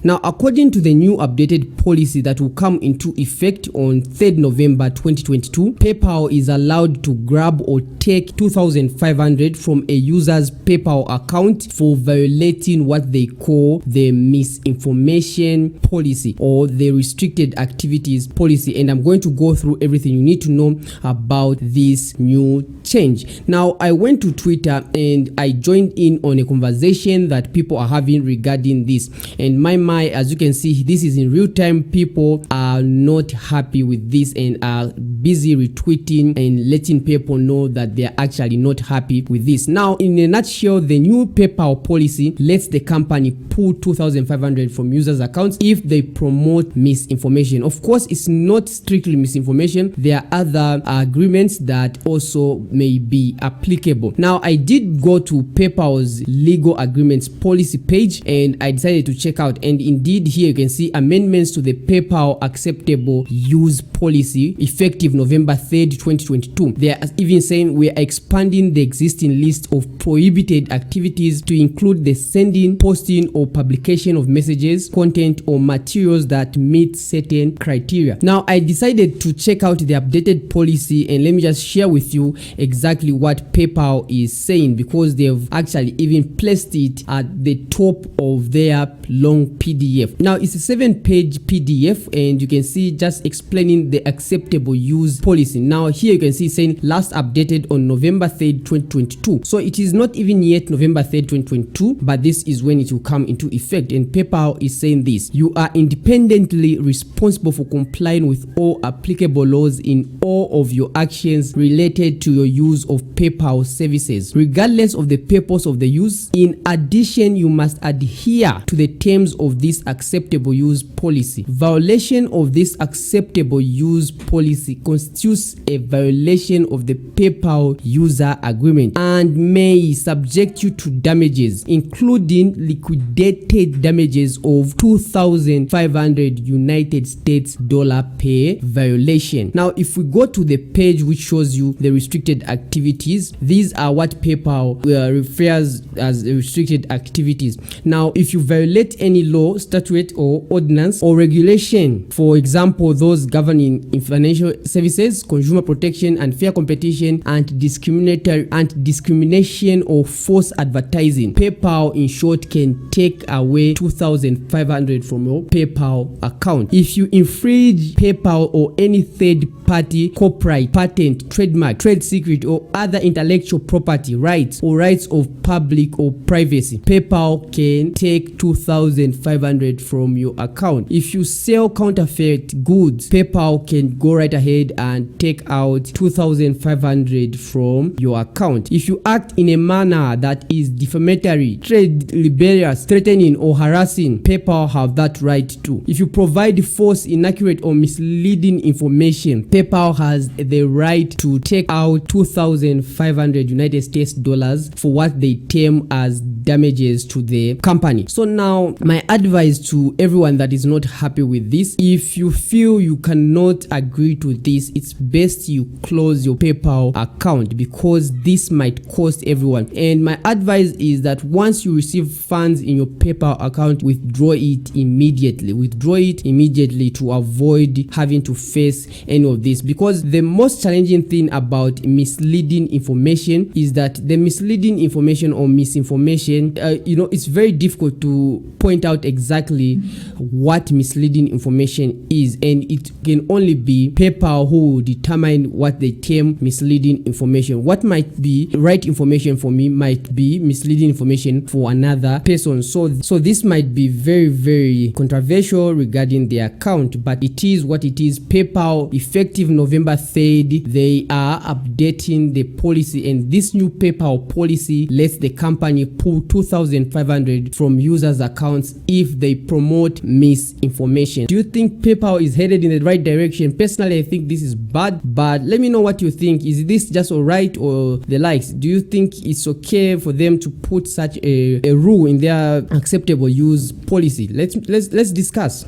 Now, according to the new updated policy that will come into effect on 3rd November 2022, PayPal is allowed to grab or take $2,500 from a user's PayPal account for violating what they call the misinformation policy or the restricted activities policy. And I'm going to go through everything you need to know about this new change. Now, I went to Twitter and I joined in on a conversation that people are having regarding this. And as you can see, this is in real time. People are not happy with this and are busy retweeting and letting people know that they are actually not happy with this. Now, in a nutshell, the new PayPal policy lets the company pull $2,500 from users' accounts if they promote misinformation. Of course, it's not strictly misinformation. There are other agreements that also may be applicable. Now, I did go to PayPal's legal agreements policy page and I decided to check out, and indeed here you can see amendments to the PayPal acceptable use policy effective November 3rd, 2022. They are even saying we are expanding the existing list of prohibited activities to include the sending, posting, or publication of messages, content, or materials that meet certain criteria. Now, I decided to check out the updated policy and let me just share with you exactly what PayPal is saying, because they've actually even placed it at the top of their long PDF. Now, it's a 7-page PDF and you can see just explaining the acceptable use policy. Now, here you can see saying last updated on November 3rd, 2022. So it is not even yet November 3rd, 2022, but this is when it will come into effect. And PayPal is saying this: you are independently responsible for complying with all applicable laws in all of your actions related to your use of PayPal services, regardless of the purpose of the use. In addition, you must adhere to the terms of this acceptable use policy. Violation of this acceptable use policy constitutes a violation of the PayPal user agreement and may subject you to damages, including liquidated damages of $2,500 United States dollar per violation. Now, if we go to the page which shows you the restricted activities, these are what PayPal refers as restricted activities. Now, if you violate any law, statute, or ordinance or regulation, for example, those governing financial services, consumer protection, and fair competition, and discrimination or false advertising, PayPal in short can take away $2,500 from your PayPal account. If you infringe PayPal or any third-party copyright, patent, trademark, trade secret, or other intellectual property rights or rights of public or privacy, PayPal can take $2,500 from your account. If you sell counterfeit goods, PayPal can go right ahead and take out $2,500 from your account. If you act in a manner that is defamatory, trade libelous, threatening, or harassing, PayPal have that right too. If you provide false, inaccurate, or misleading information, PayPal has the right to take out $2,500 United States dollars for what they term as damages to the company. So now, my advice to everyone that is not happy with this: if you feel you cannot agree to this, it's best you close your PayPal account, because this might cost everyone. And my advice is that once you receive funds in your PayPal account, withdraw it immediately. Withdraw it immediately to avoid having to face any of this, because the most challenging thing about misleading information is that the misleading information or misinformation, it's very difficult to point out exactly what misleading information is, and it can only be PayPal who will determine what they term misleading information. What might be right information for me might be misleading information for another person. So this might be very, very controversial regarding the account, but it is what it is. PayPal, effective November 3rd, they are updating the policy, and this new PayPal policy lets the company pull $2,500 from users' accounts if they promote misinformation. Do you think PayPal is headed in the right direction? Personally, I think this is bad, but let me know what you think. Is this just alright or the likes? Do you think it's okay for them to put such a rule in their acceptable use policy? Let's discuss.